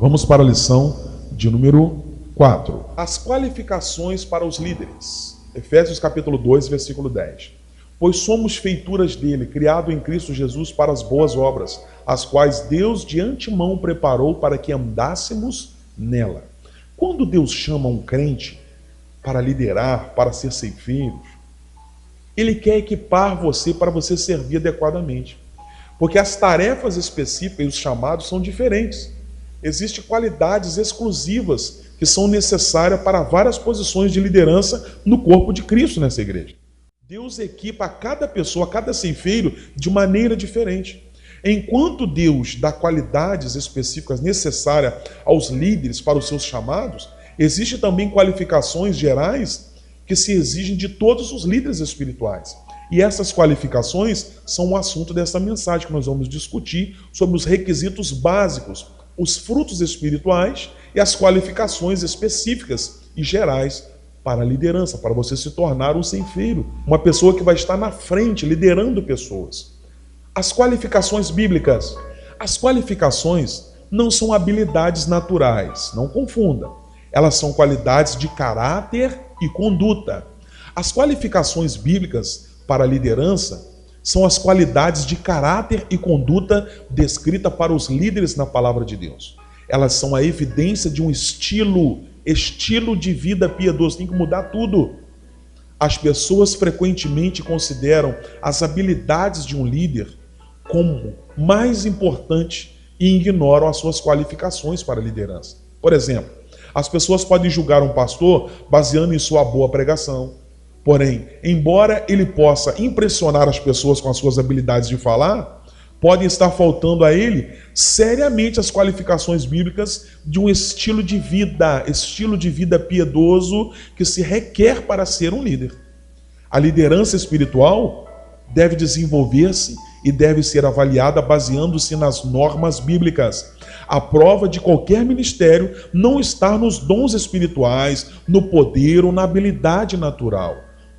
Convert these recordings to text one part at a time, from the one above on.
Vamos para a lição de número 4. As qualificações para os líderes. Efésios capítulo 2, versículo 10. Pois somos feituras dele, criado em Cristo Jesus para as boas obras, as quais Deus de antemão preparou para que andássemos nela. Quando Deus chama um crente para liderar, para ser ceifeiro, Ele quer equipar você para você servir adequadamente. Porque as tarefas específicas e os chamados são diferentes. Existem qualidades exclusivas que são necessárias para várias posições de liderança no corpo de Cristo nessa igreja. Deus equipa cada pessoa, cada ceifeiro, de maneira diferente. Enquanto Deus dá qualidades específicas necessárias aos líderes para os seus chamados, existem também qualificações gerais que se exigem de todos os líderes espirituais. E essas qualificações são o assunto dessa mensagem que nós vamos discutir sobre os requisitos básicos, os frutos espirituais e as qualificações específicas e gerais para a liderança, para você se tornar um ceifeiro, uma pessoa que vai estar na frente, liderando pessoas. As qualificações bíblicas. As qualificações não são habilidades naturais, não confunda. Elas são qualidades de caráter e conduta. As qualificações bíblicas para a liderança são as qualidades de caráter e conduta descritas para os líderes na palavra de Deus. Elas são a evidência de um estilo de vida piedoso. Tem que mudar tudo. As pessoas frequentemente consideram as habilidades de um líder como mais importante e ignoram as suas qualificações para a liderança. Por exemplo, as pessoas podem julgar um pastor baseando em sua boa pregação. Porém, embora ele possa impressionar as pessoas com as suas habilidades de falar, podem estar faltando a ele seriamente as qualificações bíblicas de um estilo de vida piedoso que se requer para ser um líder. A liderança espiritual deve desenvolver-se e deve ser avaliada baseando-se nas normas bíblicas. A prova de qualquer ministério não está nos dons espirituais, no poder ou na habilidade natural.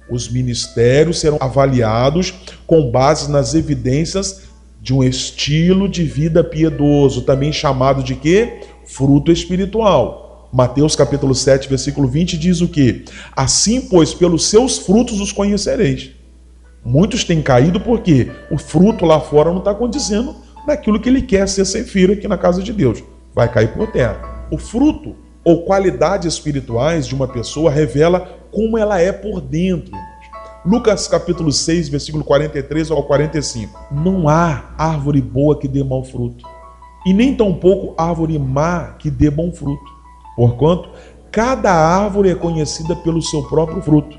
Os ministérios serão avaliados com base nas evidências de um estilo de vida piedoso, também chamado de quê? Fruto espiritual. Mateus capítulo 7, versículo 20 diz o quê? Assim, pois, pelos seus frutos os conhecereis. Muitos têm caído porque o fruto lá fora não está condizendo naquilo que ele quer ser ceifeiro aqui na casa de Deus. Vai cair por terra. O fruto ou qualidades espirituais de uma pessoa revela como ela é por dentro. Lucas capítulo 6, versículo 43 ao 45. Não há árvore boa que dê mau fruto, e nem tampouco árvore má que dê bom fruto. Porquanto, cada árvore é conhecida pelo seu próprio fruto.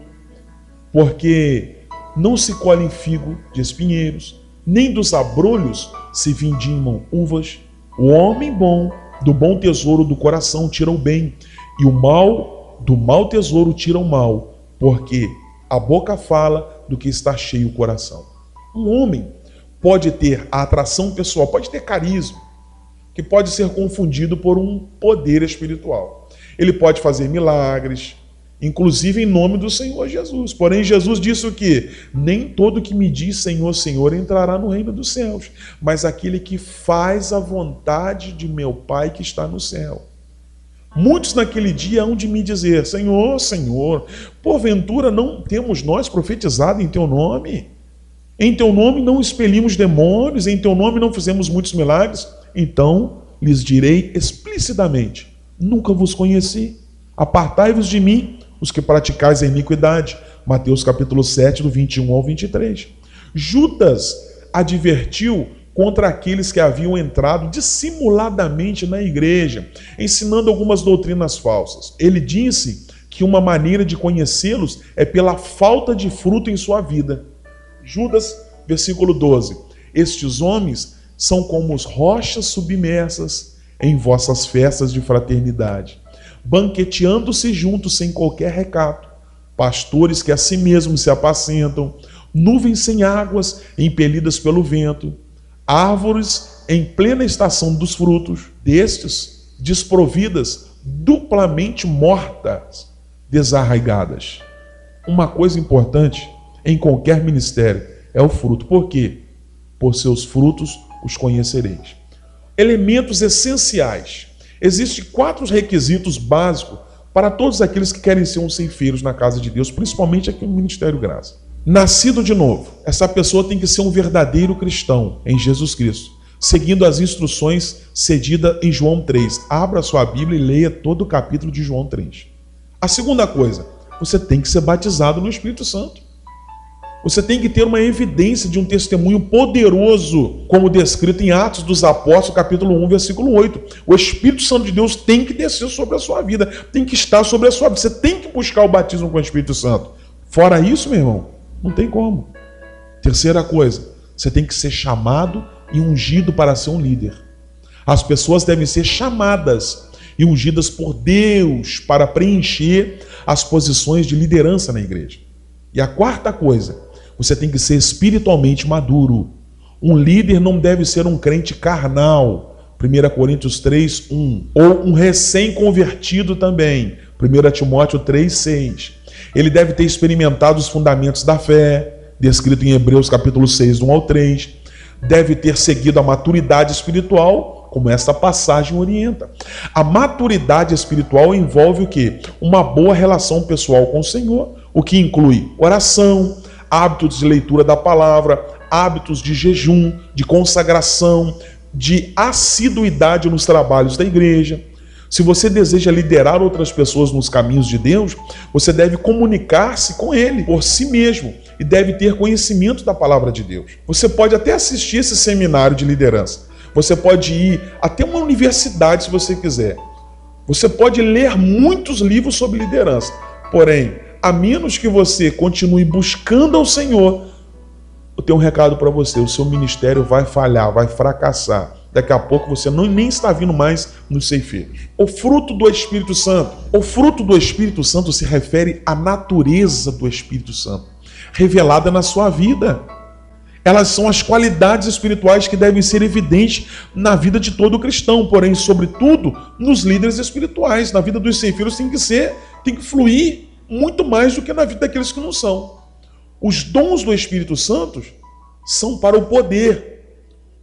Porque não se colhem figo de espinheiros, nem dos abrolhos se vindimam uvas. O homem bom, do bom tesouro do coração tira o bem, e o mal do mau tesouro tira o mal, porque a boca fala do que está cheio o coração. Um homem pode ter a atração pessoal, pode ter carisma, que pode ser confundido por um poder espiritual. Ele pode fazer milagres, inclusive em nome do Senhor Jesus. Porém, Jesus disse o quê? Nem todo que me diz Senhor, Senhor entrará no reino dos céus, mas aquele que faz a vontade de meu Pai que está no céu. Muitos naquele dia hão de me dizer, Senhor, Senhor, porventura não temos nós profetizado em Teu nome? Em Teu nome não expelimos demônios, em Teu nome não fizemos muitos milagres? Então lhes direi explicitamente, nunca vos conheci. Apartai-vos de mim, os que praticais a iniquidade. Mateus capítulo 7, do 21 ao 23. Judas advertiu contra aqueles que haviam entrado dissimuladamente na igreja, ensinando algumas doutrinas falsas. Ele disse que uma maneira de conhecê-los é pela falta de fruto em sua vida. Judas, versículo 12. Estes homens são como as rochas submersas em vossas festas de fraternidade, banqueteando-se juntos sem qualquer recato, pastores que a si mesmos se apacentam, nuvens sem águas, impelidas pelo vento, árvores em plena estação dos frutos, destes, desprovidas, duplamente mortas, desarraigadas. Uma coisa importante em qualquer ministério é o fruto. Por quê? Por seus frutos os conhecereis. Elementos essenciais Existem 4 requisitos básicos para todos aqueles que querem ser ceifeiros na casa de Deus, principalmente aqui no Ministério Graça. Nascido de novo, essa pessoa tem que ser um verdadeiro cristão em Jesus Cristo, seguindo as instruções cedidas em João 3. Abra sua Bíblia e leia todo o capítulo de João 3. A segunda coisa, você tem que ser batizado no Espírito Santo. Você tem que ter uma evidência de um testemunho poderoso, como descrito em Atos dos Apóstolos, capítulo 1, versículo 8. O Espírito Santo de Deus tem que descer sobre a sua vida, tem que estar sobre a sua vida. Você tem que buscar o batismo com o Espírito Santo. Fora isso, meu irmão, não tem como. Terceira coisa, você tem que ser chamado e ungido para ser um líder. As pessoas devem ser chamadas e ungidas por Deus para preencher as posições de liderança na igreja. E a quarta coisa, você tem que ser espiritualmente maduro. Um líder não deve ser um crente carnal, 1 Coríntios 3, 1. Ou um recém-convertido também, 1 Timóteo 3, 6. Ele deve ter experimentado os fundamentos da fé, descrito em Hebreus capítulo 6, 1 ao 3. Deve ter seguido a maturidade espiritual, como essa passagem orienta. A maturidade espiritual envolve o quê? Uma boa relação pessoal com o Senhor, o que inclui oração, hábitos de leitura da palavra, hábitos de jejum, de consagração, de assiduidade nos trabalhos da igreja. Se você deseja liderar outras pessoas nos caminhos de Deus, você deve comunicar-se com Ele por si mesmo e deve ter conhecimento da palavra de Deus. Você pode até assistir esse seminário de liderança. Você pode ir até uma universidade se você quiser. Você pode ler muitos livros sobre liderança. Porém, a menos que você continue buscando ao Senhor, eu tenho um recado para você: o seu ministério vai falhar, vai fracassar. Daqui a pouco você nem está vindo mais nos ceifeiros. O fruto do Espírito Santo. O fruto do Espírito Santo se refere à natureza do Espírito Santo, revelada na sua vida. Elas são as qualidades espirituais que devem ser evidentes na vida de todo cristão, porém, sobretudo, nos líderes espirituais. Na vida dos ceifeiros tem que fluir muito mais do que na vida daqueles que não são. Os dons do Espírito Santo são para o poder.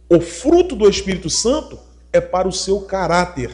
O fruto do Espírito Santo é para o seu caráter.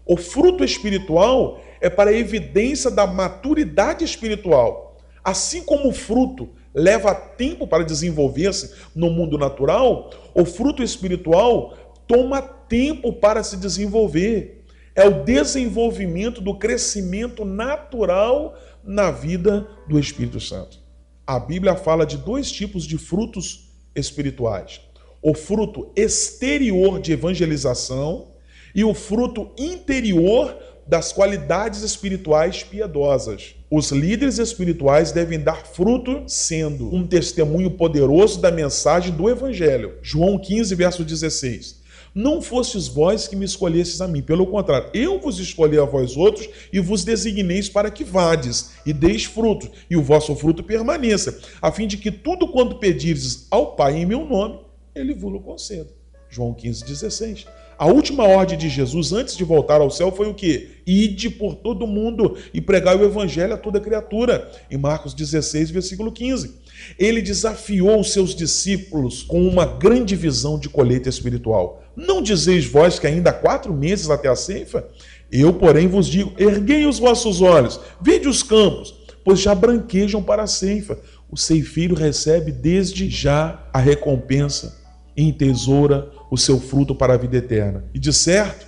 O fruto espiritual é para a evidência da maturidade espiritual. Assim como o fruto leva tempo para desenvolver-se no mundo natural, o fruto espiritual toma tempo para se desenvolver. É o desenvolvimento do crescimento natural na vida do Espírito Santo. A Bíblia fala de 2 tipos de frutos espirituais: o fruto exterior de evangelização e o fruto interior das qualidades espirituais piedosas. Os líderes espirituais devem dar fruto sendo um testemunho poderoso da mensagem do Evangelho. João 15, verso 16. Não fostes vós que me escolhestes a mim, pelo contrário, eu vos escolhi a vós outros e vos designeis para que vades e deis fruto, e o vosso fruto permaneça, a fim de que tudo quanto pedirdes ao Pai em meu nome, ele vos conceda. João 15, 16. A última ordem de Jesus antes de voltar ao céu foi o quê? Ide por todo mundo e pregai o evangelho a toda criatura. Em Marcos 16, versículo 15. Ele desafiou os seus discípulos com uma grande visão de colheita espiritual. Não dizeis vós que ainda há 4 meses até a ceifa? Eu, porém, vos digo, erguei os vossos olhos, vede os campos, pois já branquejam para a ceifa. O ceifeiro recebe desde já a recompensa e entesoura o seu fruto para a vida eterna. E de certo,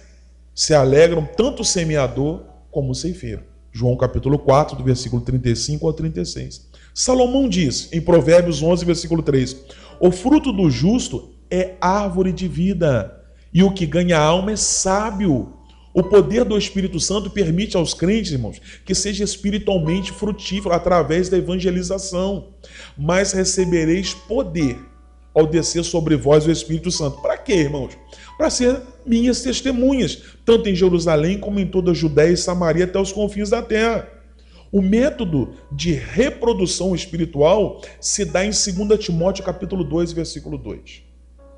se alegram tanto o semeador como o ceifeiro. João capítulo 4, do versículo 35 ao 36. Salomão diz, em Provérbios 11, versículo 3, o fruto do justo é árvore de vida, e o que ganha a alma é sábio. O poder do Espírito Santo permite aos crentes, irmãos, que seja espiritualmente frutífero através da evangelização. Mas recebereis poder ao descer sobre vós o Espírito Santo. Para quê, irmãos? Para ser minhas testemunhas, tanto em Jerusalém como em toda a Judéia e Samaria até os confins da terra. O método de reprodução espiritual se dá em 2 Timóteo capítulo 2, versículo 2.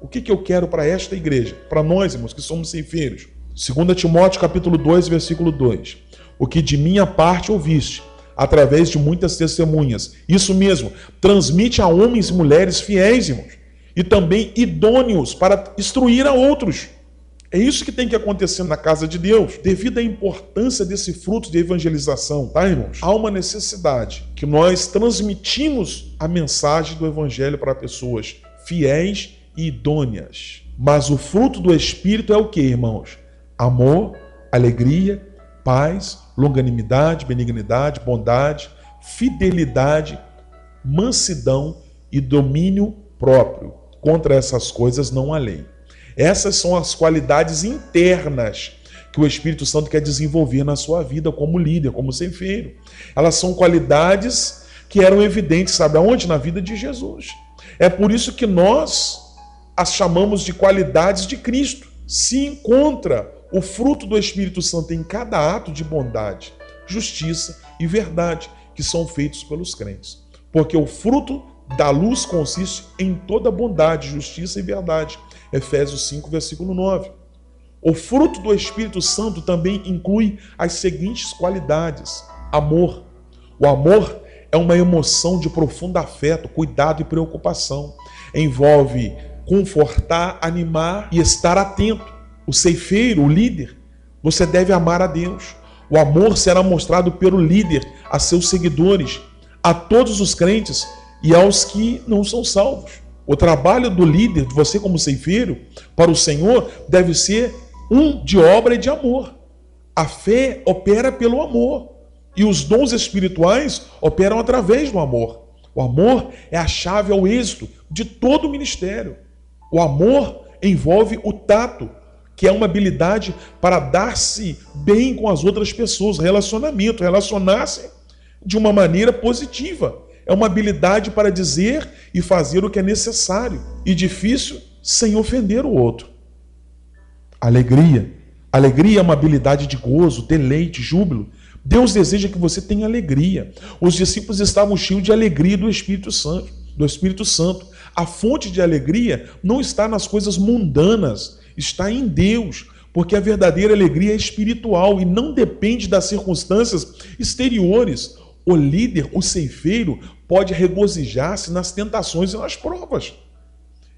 O que eu quero para esta igreja? Para nós, irmãos, que somos ceifeiros. 2 Timóteo capítulo 2, versículo 2. O que de minha parte ouviste, através de muitas testemunhas. Isso mesmo, transmite a homens e mulheres fiéis, irmãos, e também idôneos para instruir a outros. É isso que tem que acontecer na casa de Deus. Devido à importância desse fruto de evangelização, tá, irmãos? Há uma necessidade que nós transmitimos a mensagem do evangelho para pessoas fiéis e idôneas. Mas o fruto do Espírito é o que, irmãos? Amor, alegria, paz, longanimidade, benignidade, bondade, fidelidade, mansidão e domínio próprio. Contra essas coisas não há lei. Essas são as qualidades internas que o Espírito Santo quer desenvolver na sua vida como líder, como ceifeiro. Elas são qualidades que eram evidentes, sabe aonde? Na vida de Jesus. É por isso que nós as chamamos de qualidades de Cristo. Se encontra o fruto do Espírito Santo em cada ato de bondade, justiça e verdade que são feitos pelos crentes. Porque o fruto da luz consiste em toda bondade, justiça e verdade. Efésios 5, versículo 9. O fruto do Espírito Santo também inclui as seguintes qualidades. Amor. O amor é uma emoção de profundo afeto, cuidado e preocupação. Envolve confortar, animar e estar atento. O ceifeiro, o líder, você deve amar a Deus. O amor será mostrado pelo líder a seus seguidores, a todos os crentes e aos que não são salvos. O trabalho do líder, de você como ceifeiro, para o Senhor, deve ser de obra e de amor. A fé opera pelo amor e os dons espirituais operam através do amor. O amor é a chave ao êxito de todo o ministério. O amor envolve o tato, que é uma habilidade para dar-se bem com as outras pessoas, relacionamento, relacionar-se de uma maneira positiva. É uma habilidade para dizer e fazer o que é necessário e difícil sem ofender o outro. Alegria. Alegria é uma habilidade de gozo, deleite, júbilo. Deus deseja que você tenha alegria. Os discípulos estavam cheios de alegria do Espírito Santo. A fonte de alegria não está nas coisas mundanas, está em Deus, porque a verdadeira alegria é espiritual e não depende das circunstâncias exteriores. O líder, o ceifeiro, pode regozijar-se nas tentações e nas provas.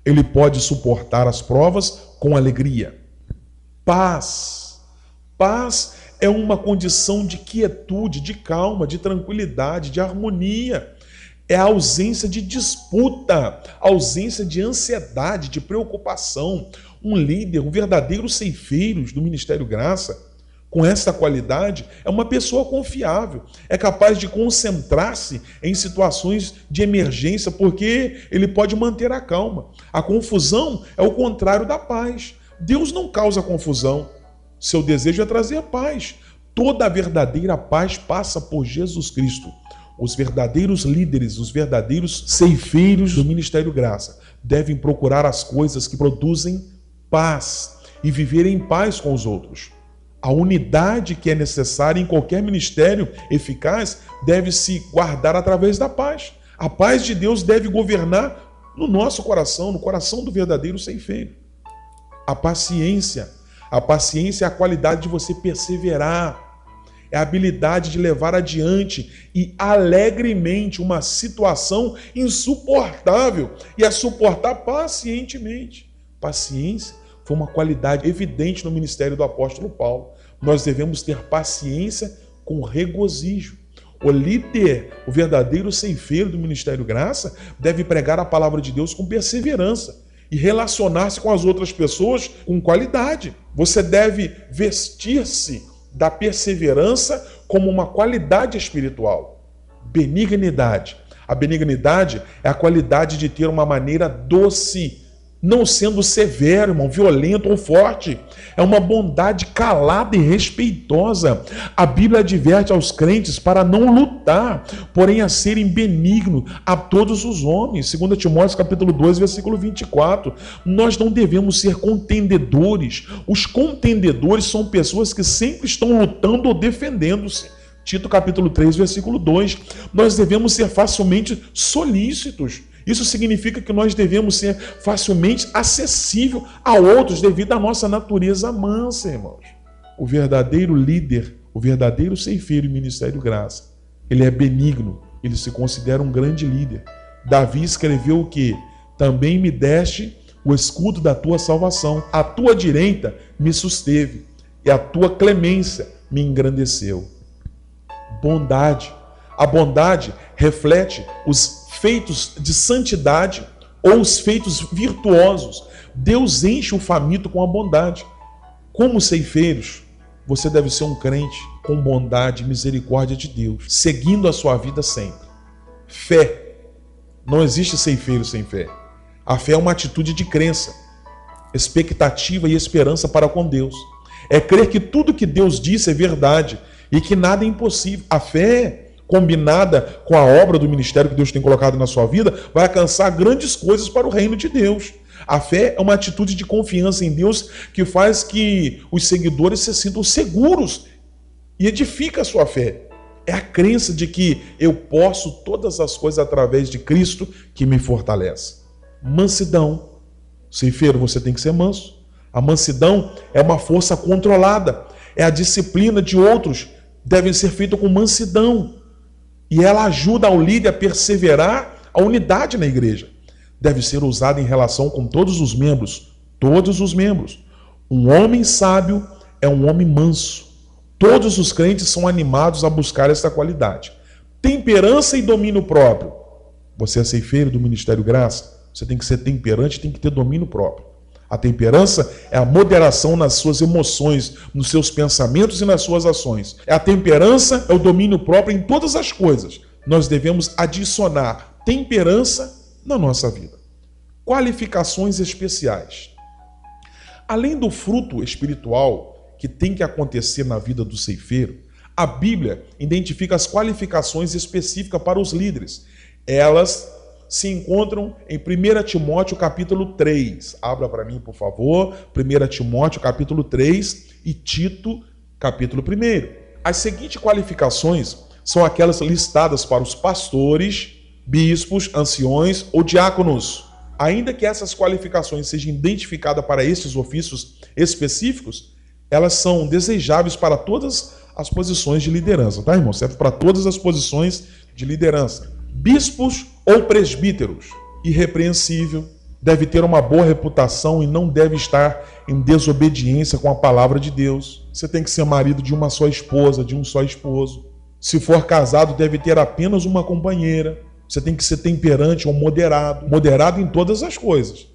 Ele pode suportar as provas com alegria. Paz. Paz é uma condição de quietude, de calma, de tranquilidade, de harmonia. É a ausência de disputa, a ausência de ansiedade, de preocupação. Um líder, um verdadeiro ceifeiro do Ministério Graça, com essa qualidade, é uma pessoa confiável, é capaz de concentrar-se em situações de emergência, porque ele pode manter a calma. A confusão é o contrário da paz. Deus não causa confusão. Seu desejo é trazer paz. Toda a verdadeira paz passa por Jesus Cristo. Os verdadeiros líderes, os verdadeiros ceifeiros do Ministério Graça devem procurar as coisas que produzem paz e viver em paz com os outros. A unidade que é necessária em qualquer ministério eficaz deve se guardar através da paz. A paz de Deus deve governar no nosso coração, no coração do verdadeiro ceifeiro. A paciência é a qualidade de você perseverar, é a habilidade de levar adiante e alegremente uma situação insuportável e a suportar pacientemente. Paciência foi uma qualidade evidente no ministério do apóstolo Paulo. Nós devemos ter paciência com regozijo. O líder, o verdadeiro ceifeiro do Ministério Graça, deve pregar a palavra de Deus com perseverança e relacionar-se com as outras pessoas com qualidade. Você deve vestir-se da perseverança como uma qualidade espiritual. Benignidade. A benignidade é a qualidade de ter uma maneira doce, não sendo severo, irmão, violento ou forte. É uma bondade calada e respeitosa. A Bíblia adverte aos crentes para não lutar, porém a serem benignos a todos os homens. 2 Timóteo capítulo 2, versículo 24. Nós não devemos ser contendedores. Os contendedores são pessoas que sempre estão lutando ou defendendo-se. Tito capítulo 3, versículo 2. Nós devemos ser facilmente solícitos. Isso significa que nós devemos ser facilmente acessíveis a outros devido à nossa natureza mansa, irmãos. O verdadeiro líder, o verdadeiro ceifeiro em Ministério Graça, ele é benigno, ele se considera um grande líder. Davi escreveu o quê? Também me deste o escudo da tua salvação. A tua direita me susteve e a tua clemência me engrandeceu. Bondade. A bondade reflete os feitos de santidade ou os feitos virtuosos. Deus enche o faminto com a bondade. Como ceifeiros, você deve ser um crente com bondade e misericórdia de Deus, seguindo a sua vida sempre. Fé. Não existe ceifeiro sem fé. A fé é uma atitude de crença, expectativa e esperança para com Deus. É crer que tudo que Deus disse é verdade e que nada é impossível. A fé, combinada com a obra do ministério que Deus tem colocado na sua vida, vai alcançar grandes coisas para o reino de Deus. A fé é uma atitude de confiança em Deus que faz que os seguidores se sintam seguros e edifica a sua fé. É a crença de que eu posso todas as coisas através de Cristo que me fortalece. Mansidão. Ceifeiro, você tem que ser manso. A mansidão é uma força controlada. É a disciplina de outros. Deve ser feita com mansidão. E ela ajuda ao líder a perseverar a unidade na igreja. Deve ser usada em relação com todos os membros. Todos os membros. Um homem sábio é um homem manso. Todos os crentes são animados a buscar essa qualidade. Temperança e domínio próprio. Você é ceifeiro do Ministério Graça? Você tem que ser temperante, tem que ter domínio próprio. A temperança é a moderação nas suas emoções, nos seus pensamentos e nas suas ações. A temperança é o domínio próprio em todas as coisas. Nós devemos adicionar temperança na nossa vida. Qualificações especiais. Além do fruto espiritual que tem que acontecer na vida do ceifeiro, a Bíblia identifica as qualificações específicas para os líderes. Elas se encontram em 1 Timóteo capítulo 3. Abra para mim, por favor. 1 Timóteo capítulo 3 e Tito capítulo 1. As seguintes qualificações são aquelas listadas para os pastores, bispos, anciões ou diáconos. Ainda que essas qualificações sejam identificadas para estes ofícios específicos, elas são desejáveis para todas as posições de liderança, tá, irmão? Serve para todas as posições de liderança. Bispos ou presbíteros, irrepreensível, deve ter uma boa reputação e não deve estar em desobediência com a palavra de Deus. Você tem que ser marido de uma só esposa, de um só esposo. Se for casado, deve ter apenas uma companheira. Você tem que ser temperante ou moderado, moderado em todas as coisas.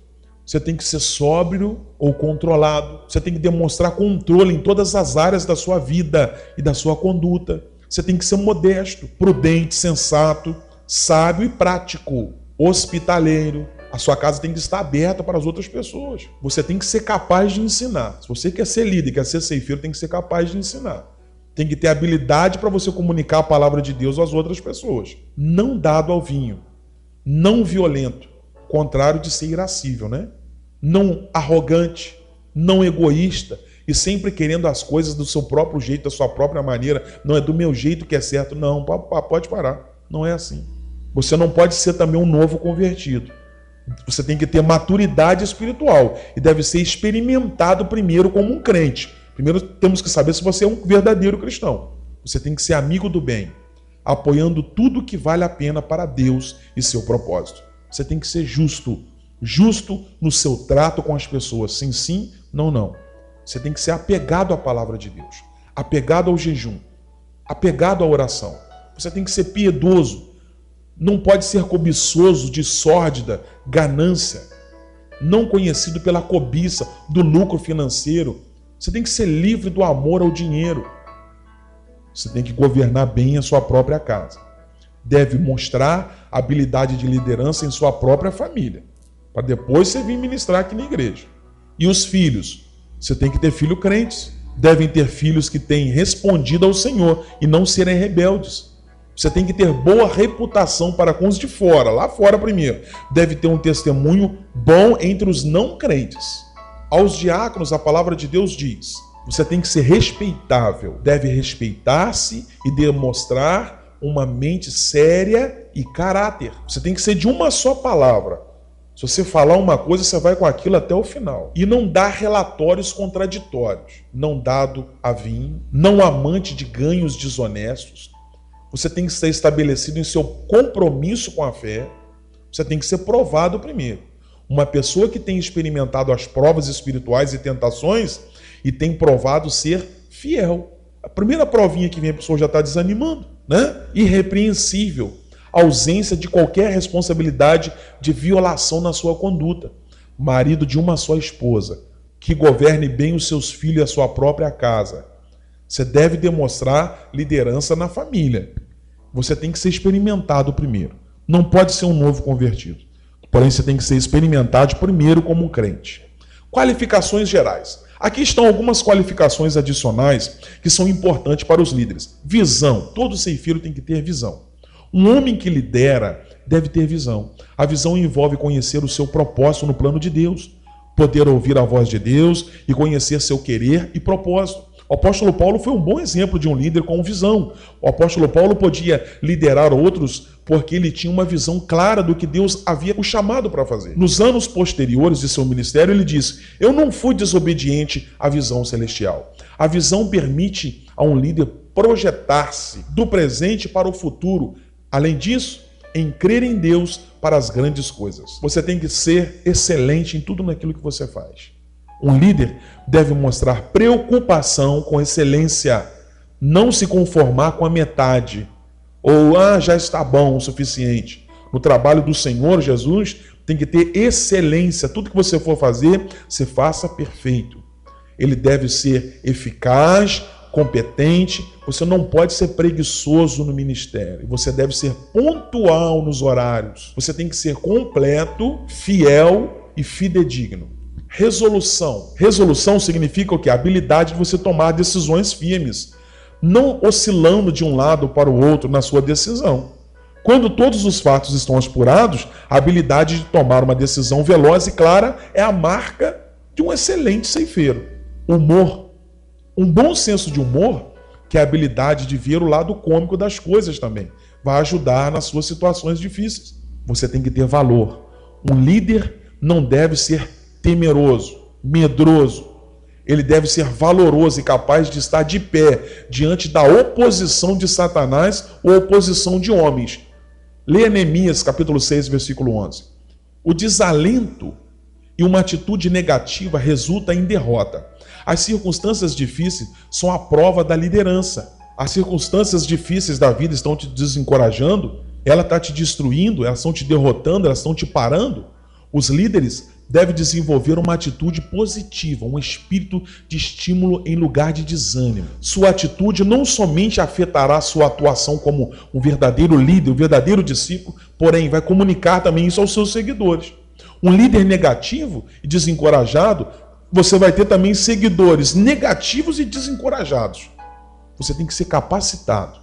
Você tem que ser sóbrio ou controlado. Você tem que demonstrar controle em todas as áreas da sua vida e da sua conduta. Você tem que ser modesto, prudente, sensato, sábio e prático, hospitaleiro. A sua casa tem que estar aberta para as outras pessoas. Você tem que ser capaz de ensinar. Se você quer ser líder, quer ser ceifeiro, tem que ser capaz de ensinar. Tem que ter habilidade para você comunicar a palavra de Deus às outras pessoas. Não dado ao vinho, não violento, contrário de ser irascível, né? Não arrogante, não egoísta e sempre querendo as coisas do seu próprio jeito, da sua própria maneira. Não é do meu jeito que é certo. Não, pode parar. Não é assim. Você não pode ser também um novo convertido. Você tem que ter maturidade espiritual e deve ser experimentado primeiro como um crente. Primeiro temos que saber se você é um verdadeiro cristão. Você tem que ser amigo do bem, apoiando tudo que vale a pena para Deus e seu propósito. Você tem que ser justo. Justo no seu trato com as pessoas. Sim, sim, não, não. Você tem que ser apegado à palavra de Deus, apegado ao jejum, apegado à oração. Você tem que ser piedoso. Não pode ser cobiçoso de sórdida, ganância, não conhecido pela cobiça, do lucro financeiro. Você tem que ser livre do amor ao dinheiro. Você tem que governar bem a sua própria casa. Deve mostrar habilidade de liderança em sua própria família, para depois você vir ministrar aqui na igreja. E os filhos? Você tem que ter filhos crentes. Devem ter filhos que têm respondido ao Senhor e não serem rebeldes. Você tem que ter boa reputação para com os de fora, lá fora primeiro. Deve ter um testemunho bom entre os não crentes. Aos diáconos, a palavra de Deus diz: você tem que ser respeitável, deve respeitar-se e demonstrar uma mente séria e caráter. Você tem que ser de uma só palavra. Se você falar uma coisa, você vai com aquilo até o final. E não dar relatórios contraditórios. Não dado a vinho, não amante de ganhos desonestos. Você tem que ser estabelecido em seu compromisso com a fé. Você tem que ser provado primeiro. Uma pessoa que tem experimentado as provas espirituais e tentações e tem provado ser fiel. A primeira provinha que vem, a pessoa já está desanimando, né? Irrepreensível. Ausência de qualquer responsabilidade de violação na sua conduta. Marido de uma só esposa, que governe bem os seus filhos e a sua própria casa. Você deve demonstrar liderança na família. Você tem que ser experimentado primeiro. Não pode ser um novo convertido. Porém, você tem que ser experimentado primeiro como um crente. Qualificações gerais. Aqui estão algumas qualificações adicionais que são importantes para os líderes. Visão. Todo ceifeiro tem que ter visão. Um homem que lidera deve ter visão. A visão envolve conhecer o seu propósito no plano de Deus, poder ouvir a voz de Deus e conhecer seu querer e propósito. O apóstolo Paulo foi um bom exemplo de um líder com visão. O apóstolo Paulo podia liderar outros porque ele tinha uma visão clara do que Deus havia o chamado para fazer. Nos anos posteriores de seu ministério, ele disse: eu não fui desobediente à visão celestial. A visão permite a um líder projetar-se do presente para o futuro. Além disso, em crer em Deus para as grandes coisas. Você tem que ser excelente em tudo naquilo que você faz. Um líder deve mostrar preocupação com excelência, não se conformar com a metade, ou já está bom o suficiente. No trabalho do Senhor Jesus, tem que ter excelência. Tudo que você for fazer, você faça perfeito. Ele deve ser eficaz, competente. Você não pode ser preguiçoso no ministério. Você deve ser pontual nos horários. Você tem que ser completo, fiel e fidedigno. Resolução. Resolução significa o quê? A habilidade de você tomar decisões firmes, não oscilando de um lado para o outro na sua decisão. Quando todos os fatos estão apurados, a habilidade de tomar uma decisão veloz e clara é a marca de um excelente ceifeiro. Humor. Um bom senso de humor, que é a habilidade de ver o lado cômico das coisas também, vai ajudar nas suas situações difíceis. Você tem que ter valor. Um líder não deve ser temeroso, medroso. Ele deve ser valoroso e capaz de estar de pé diante da oposição de Satanás ou oposição de homens. Leia Neemias, capítulo 6, versículo 11. O desalento e uma atitude negativa resulta em derrota. As circunstâncias difíceis são a prova da liderança. As circunstâncias difíceis da vida estão te desencorajando, ela está te destruindo, elas estão te derrotando, elas estão te parando. Os líderes devem desenvolver uma atitude positiva, um espírito de estímulo em lugar de desânimo. Sua atitude não somente afetará sua atuação como um verdadeiro líder, um verdadeiro discípulo, porém vai comunicar também isso aos seus seguidores. Um líder negativo e desencorajado, você vai ter também seguidores negativos e desencorajados. Você tem que ser capacitado.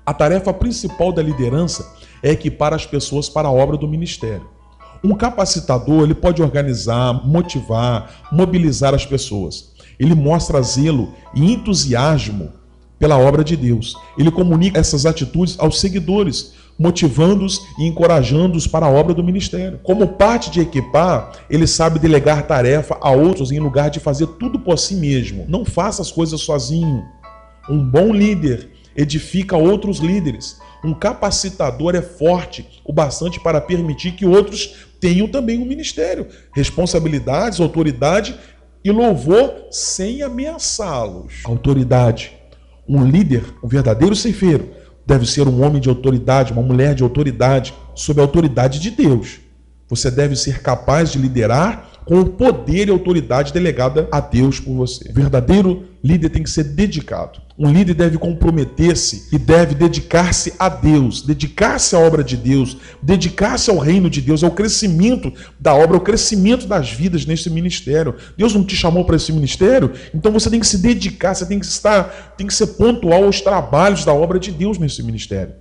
A tarefa principal da liderança é equipar as pessoas para a obra do ministério. Um capacitador, ele pode organizar, motivar, mobilizar as pessoas. Ele mostra zelo e entusiasmo pela obra de Deus. Ele comunica essas atitudes aos seguidores, motivando-os e encorajando-os para a obra do ministério. Como parte de equipar, ele sabe delegar tarefa a outros em lugar de fazer tudo por si mesmo. Não faça as coisas sozinho. Um bom líder edifica outros líderes. Um capacitador é forte o bastante para permitir que outros tenham também um ministério, responsabilidades, autoridade e louvor sem ameaçá-los. Autoridade. Um líder, um verdadeiro ceifeiro, deve ser um homem de autoridade, uma mulher de autoridade, sob a autoridade de Deus. Você deve ser capaz de liderar com o poder e autoridade delegada a Deus por você. O verdadeiro líder tem que ser dedicado. Um líder deve comprometer-se e deve dedicar-se a Deus, dedicar-se à obra de Deus, dedicar-se ao reino de Deus, ao crescimento da obra, ao crescimento das vidas nesse ministério. Deus não te chamou para esse ministério? Então você tem que se dedicar, você tem que ser pontual aos trabalhos da obra de Deus nesse ministério.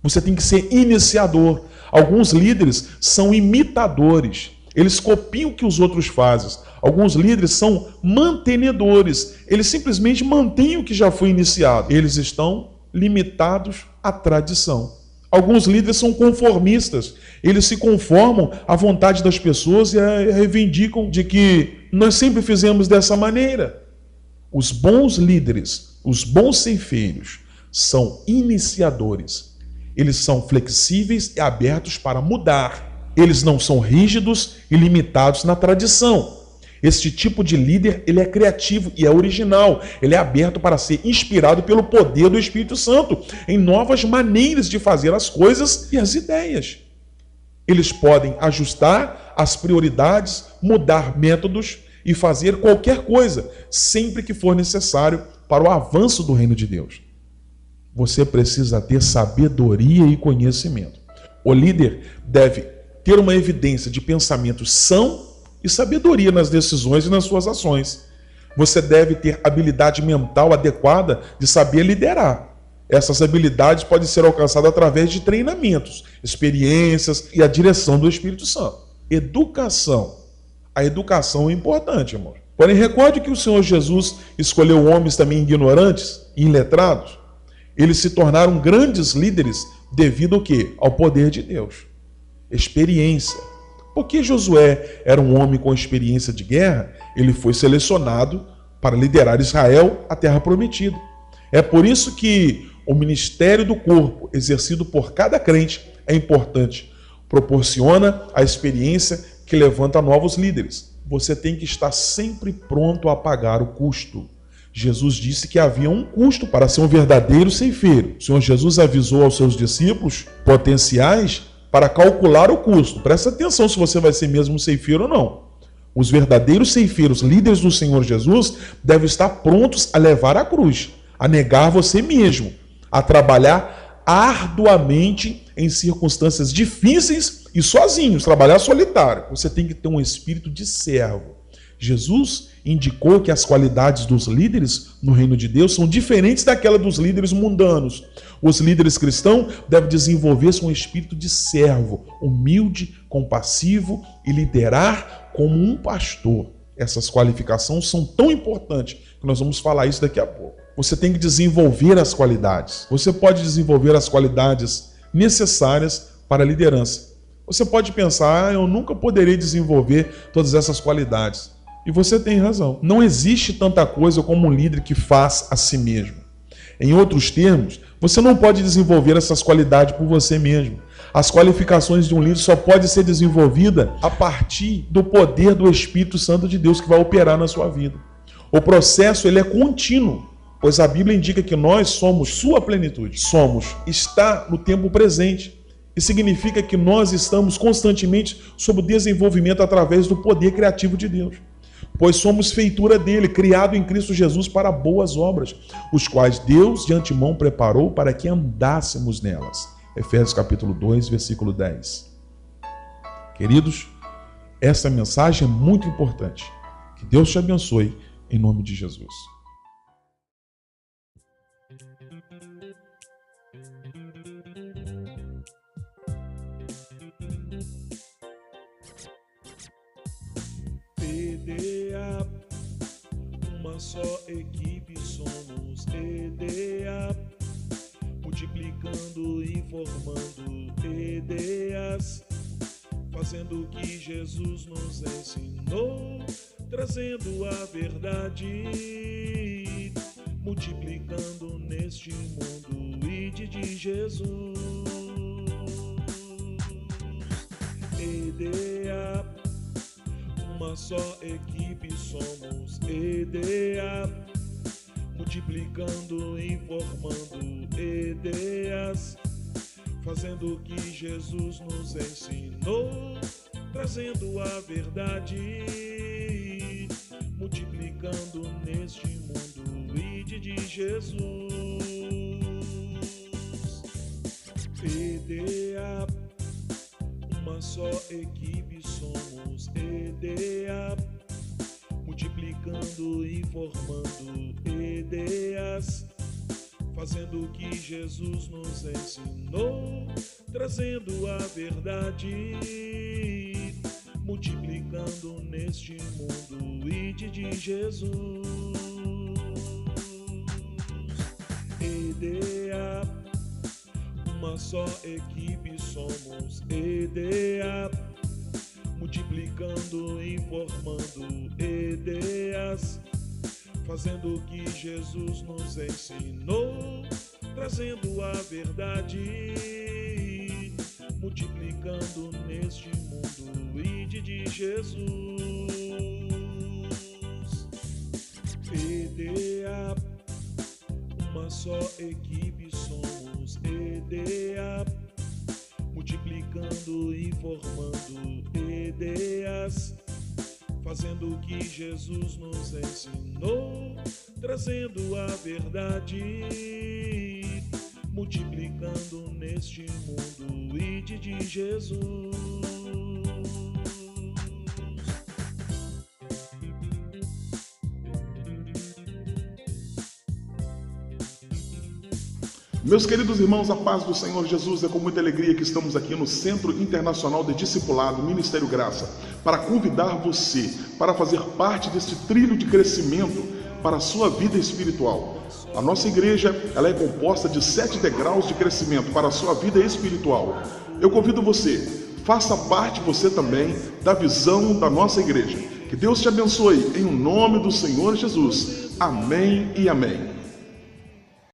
Você tem que ser iniciador. Alguns líderes são imitadores. Eles copiam o que os outros fazem. Alguns líderes são mantenedores. Eles simplesmente mantêm o que já foi iniciado. Eles estão limitados à tradição. Alguns líderes são conformistas. Eles se conformam à vontade das pessoas e reivindicam de que nós sempre fizemos dessa maneira. Os bons líderes, os bons ceifeiros, são iniciadores. Eles são flexíveis e abertos para mudar. Eles não são rígidos e limitados na tradição. Este tipo de líder, ele é criativo e é original. Ele é aberto para ser inspirado pelo poder do Espírito Santo em novas maneiras de fazer as coisas e as ideias. Eles podem ajustar as prioridades, mudar métodos e fazer qualquer coisa, sempre que for necessário para o avanço do reino de Deus. Você precisa ter sabedoria e conhecimento. O líder deve ter uma evidência de pensamento são e sabedoria nas decisões e nas suas ações. Você deve ter habilidade mental adequada de saber liderar. Essas habilidades podem ser alcançadas através de treinamentos, experiências e a direção do Espírito Santo. Educação. A educação é importante, amor. Porém, recorde que o Senhor Jesus escolheu homens também ignorantes e iletrados. Eles se tornaram grandes líderes devido ao quê? Ao poder de Deus. Experiência. Porque Josué era um homem com experiência de guerra, ele foi selecionado para liderar Israel à terra prometida. É por isso que o ministério do corpo, exercido por cada crente, é importante. Proporciona a experiência que levanta novos líderes. Você tem que estar sempre pronto a pagar o custo. Jesus disse que havia um custo para ser um verdadeiro ceifeiro. O Senhor Jesus avisou aos seus discípulos potenciais para calcular o custo. Presta atenção se você vai ser mesmo um ceifeiro ou não. Os verdadeiros ceifeiros, líderes do Senhor Jesus, devem estar prontos a levar a cruz, a negar você mesmo, a trabalhar arduamente em circunstâncias difíceis e sozinhos, trabalhar solitário. Você tem que ter um espírito de servo. Jesus indicou que as qualidades dos líderes no reino de Deus são diferentes daquelas dos líderes mundanos. Os líderes cristãos devem desenvolver-se um espírito de servo, humilde, compassivo e liderar como um pastor. Essas qualificações são tão importantes que nós vamos falar isso daqui a pouco. Você tem que desenvolver as qualidades. Você pode desenvolver as qualidades necessárias para a liderança. Você pode pensar, eu nunca poderei desenvolver todas essas qualidades. E você tem razão. Não existe tanta coisa como um líder que faz a si mesmo. Em outros termos, você não pode desenvolver essas qualidades por você mesmo. As qualificações de um líder só podem ser desenvolvidas a partir do poder do Espírito Santo de Deus que vai operar na sua vida. O processo ele é contínuo, pois a Bíblia indica que nós somos sua plenitude. Está no tempo presente. E significa que nós estamos constantemente sob o desenvolvimento através do poder criativo de Deus. Pois somos feitura dele, criado em Cristo Jesus para boas obras, os quais Deus de antemão preparou para que andássemos nelas. Efésios capítulo 2, versículo 10. Queridos, essa mensagem é muito importante. Que Deus te abençoe, em nome de Jesus. EDA, uma só equipe somos. EDA, multiplicando e formando EDAs, fazendo o que Jesus nos ensinou, trazendo a verdade, multiplicando neste mundo o ID de Jesus. EDA, uma só equipe somos. EDA, multiplicando e formando EDAs, fazendo o que Jesus nos ensinou, trazendo a verdade, multiplicando neste mundo o ID de Jesus. EDA, uma só equipe somos. EDA, multiplicando e formando EDAs, fazendo o que Jesus nos ensinou, trazendo a verdade, multiplicando neste mundo o ID de Jesus. EDA, uma só equipe somos. EDA, multiplicando e formando EDAs, fazendo o que Jesus nos ensinou, trazendo a verdade, multiplicando neste mundo, ide de Jesus. EDA, uma só equipe somos, EDA, multiplicando e formando EDAs, fazendo o que Jesus nos ensinou, trazendo a verdade, multiplicando neste mundo, ide de Jesus. Meus queridos irmãos, a paz do Senhor Jesus, é com muita alegria que estamos aqui no Centro Internacional de Discipulado, Ministério Graça, para convidar você para fazer parte deste trilho de crescimento para a sua vida espiritual. A nossa igreja ela é composta de 7 degraus de crescimento para a sua vida espiritual. Eu convido você, faça parte você também da visão da nossa igreja. Que Deus te abençoe, em nome do Senhor Jesus. Amém e amém.